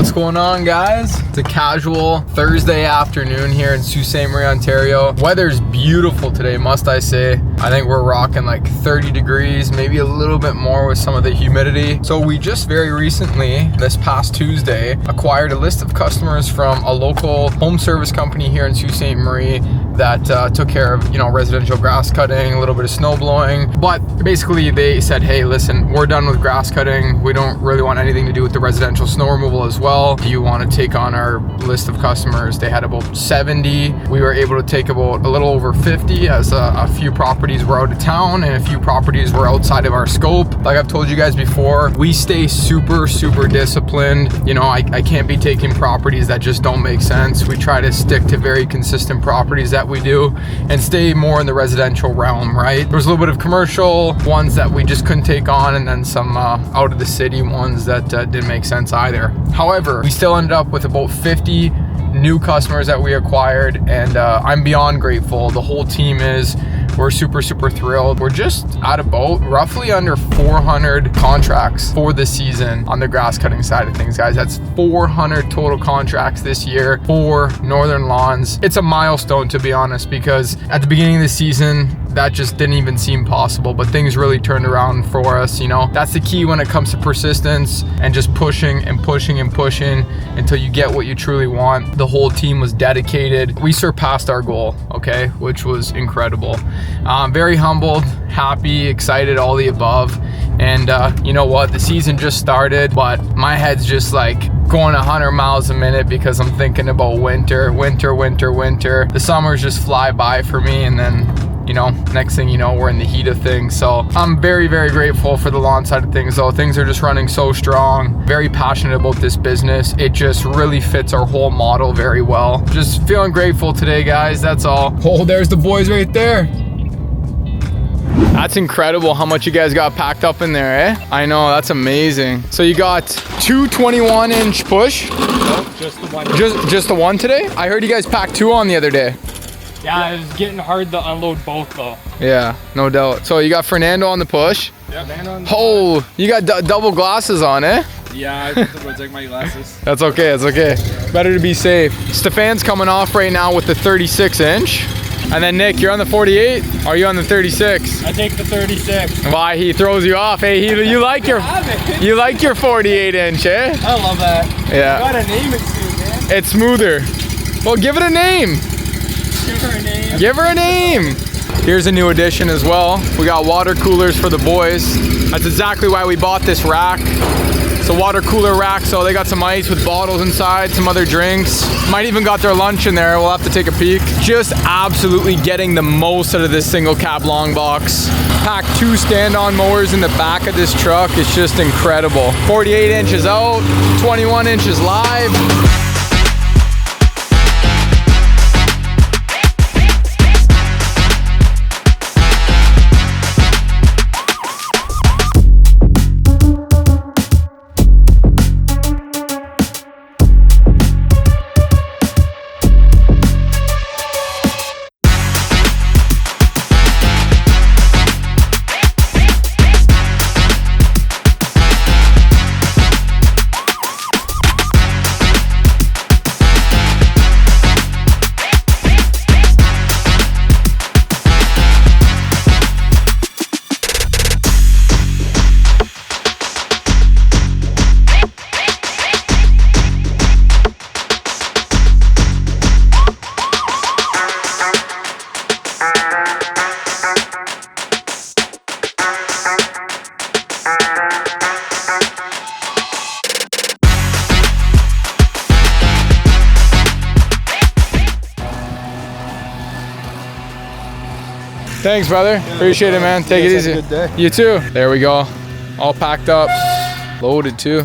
What's going on, guys? It's a casual Thursday afternoon here in Sault Ste. Marie, Ontario. Weather's beautiful today, must I say. I think we're rocking like 30 degrees, maybe a little bit more with some of the humidity. So we just very recently, this past Tuesday, acquired a list of customers from a local home service company here in Sault Ste. Marie that took care of, residential grass cutting, a little bit of snow blowing. But basically they said, hey, listen, we're done with grass cutting. We don't really want anything to do with the residential snow removal as well. Do you want to take on our list of customers? They had about 70. We were able to take about a little over 50 as a few properties were out of town and a few properties were outside of our scope. Like I've told you guys before, we stay super disciplined. I can't be taking properties that just don't make sense. We try to stick to very consistent properties that we do and stay more in the residential realm, right? There was a little bit of commercial ones that we just couldn't take on, and then some out of the city ones that didn't make sense either. However, we still ended up with about 50 new customers that we acquired, and I'm beyond grateful. The whole team is. We're super thrilled. We're just at about roughly under 400 contracts for the season on the grass cutting side of things, guys. That's 400 total contracts this year for Northern Lawns. It's a milestone, to be honest, because at the beginning of the season, that just didn't even seem possible, but things really turned around for us. That's the key when it comes to persistence and just pushing until you get what you truly want. The whole team was dedicated. We surpassed our goal, okay, which was incredible. Very humbled, happy, excited, all the above. And you know what? The season just started, but my head's just like going 100 miles a minute because I'm thinking about winter. The summers just fly by for me, and then next thing you know, we're in the heat of things. So I'm very grateful for the lawn side of things, though. Things are just running so strong. Very passionate about this business. It just really fits our whole model very well. Just feeling grateful today, guys. That's all. Oh, there's the boys right there. That's incredible how much you guys got packed up in there, eh? I know, that's amazing. So you got two 21-inch push? Nope, just the one. Just the one today? I heard you guys packed two on the other day. Yeah, it was getting hard to unload both though. Yeah, no doubt. So you got Fernando on the push? Yeah, Fernando on the push. You got double glasses on, eh? Yeah, I would take my glasses. That's okay. Better to be safe. Stefan's coming off right now with the 36-inch. And then Nick, you're on the 48? Or are you on the 36? I take the 36. Why, he throws you off. Hey, you like your 48-inch, eh? I love that. Yeah. You gotta name it soon, man. It's smoother. Well, give it a name. Give her a name. Here's a new addition as well. We got water coolers for the boys. That's exactly why we bought this rack. It's a water cooler rack, so they got some ice with bottles inside, some other drinks. Might even got their lunch in there. We'll have to take a peek. Just absolutely getting the most out of this single cab long box. Packed two stand-on mowers in the back of this truck. It's just incredible. 48 inches out, 21 inches live. Thanks, brother. Yeah, appreciate it, man. Take it easy. Have a good day. You too. There we go. All packed up. Loaded too.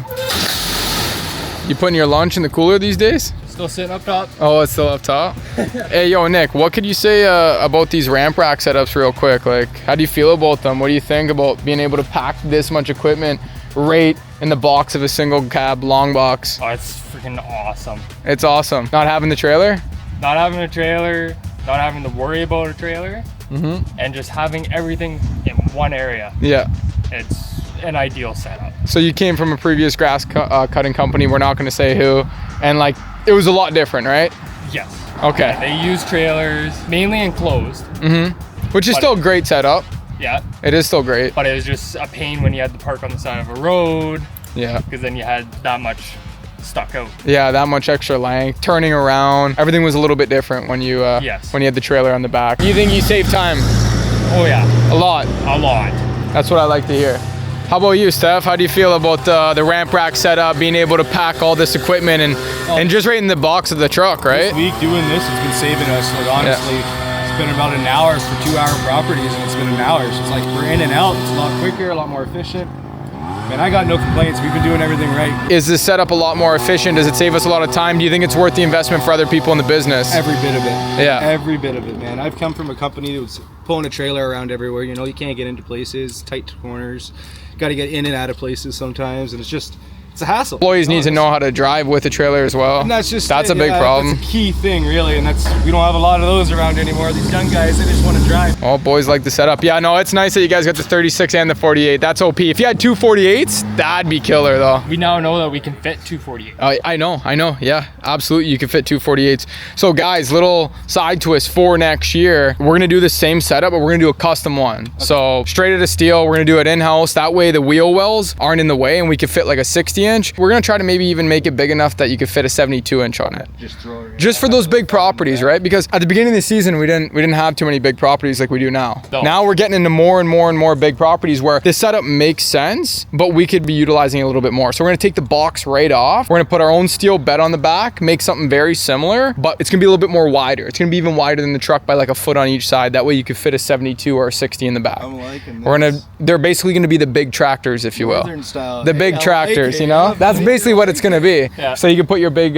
You putting your lunch in the cooler these days? Still sitting up top. Oh, it's still up top? Hey, yo, Nick, what could you say about these ramp rack setups real quick? Like, how do you feel about them? What do you think about being able to pack this much equipment right in the box of a single cab long box? Oh, it's freaking awesome. It's awesome. Not having the trailer? Not having a trailer, not having to worry about a trailer, and just having everything in one area. Yeah. It's an ideal setup. So you came from a previous grass cutting company, we're not gonna say who, and like, it was a lot different, right? Yes. Okay. Yeah, they use trailers, mainly enclosed. Which is still a great setup. Yeah. It is still great. But it was just a pain when you had to park on the side of a road. Yeah. Because then you had that much stuck out. Yeah, that much extra length, turning around. Everything was a little bit different when you when you had the trailer on the back. You think you save time? Oh yeah. A lot. A lot. That's what I like to hear. How about you, Steph? How do you feel about the ramp rack setup, being able to pack all this equipment and just right in the box of the truck, right? This week doing this has been saving us. Like honestly, it's been about an hour for 2-hour properties, and it's been an hour. So it's like we're in and out. It's a lot quicker, a lot more efficient. Man, I got no complaints. We've been doing everything right. Is this setup a lot more efficient? Does it save us a lot of time? Do you think it's worth the investment for other people in the business? Every bit of it. Yeah. Every bit of it, man. I've come from a company that was pulling a trailer around everywhere. You know, you can't get into places, tight corners. Got to get in and out of places sometimes, and it's a hassle. Employees need to know how to drive with a trailer as well. And that's a big problem. That's a key thing, really, and we don't have a lot of those around anymore. These young guys, they just want to drive. All boys like the setup. Yeah, no, it's nice that you guys got the 36 and the 48. That's OP. If you had two 48s, that'd be killer though. We now know that we can fit 248. I know. Yeah, absolutely. You can fit two 48s. So guys, little side twist for next year. We're gonna do the same setup, but we're gonna do a custom one. Okay. So straight out of steel, we're gonna do it in-house. That way the wheel wells aren't in the way and we can fit like a 60-inch. We're gonna try to maybe even make it big enough that you could fit a 72-inch on it. Just for those big properties, right? Because at the beginning of the season, we didn't have too many big properties like we do now. No. Now we're getting into more and more big properties where this setup makes sense, but we could be utilizing it a little bit more. So we're gonna take the box right off. We're gonna put our own steel bed on the back, make something very similar, but it's gonna be a little bit more wider. It's gonna be even wider than the truck by like a foot on each side. That way you could fit a 72 or a 60 in the back. I'm liking this. They're basically gonna be the big tractors, if you will. Northern style. The big tractors, you know? That's basically what it's gonna be. Yeah. So you can put your big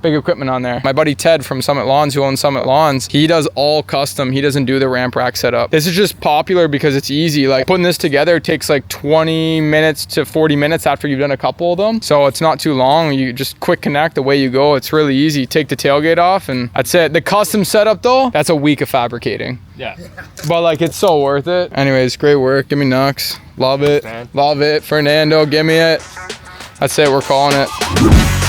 equipment on there. My buddy Ted from Summit Lawns, who owns Summit Lawns, he does all custom. He doesn't do the ramp rack setup. This is just popular because it's easy. Like putting this together takes like 20 minutes to 40 minutes after you've done a couple of them. So it's not too long. You just quick connect, away you go. It's really easy. Take the tailgate off and that's it. The custom setup though, that's a week of fabricating. Yeah. But like it's so worth it. Anyways, great work. Give me Nux. Love it. Man. Love it. Fernando, give me it. That's it. We're calling it.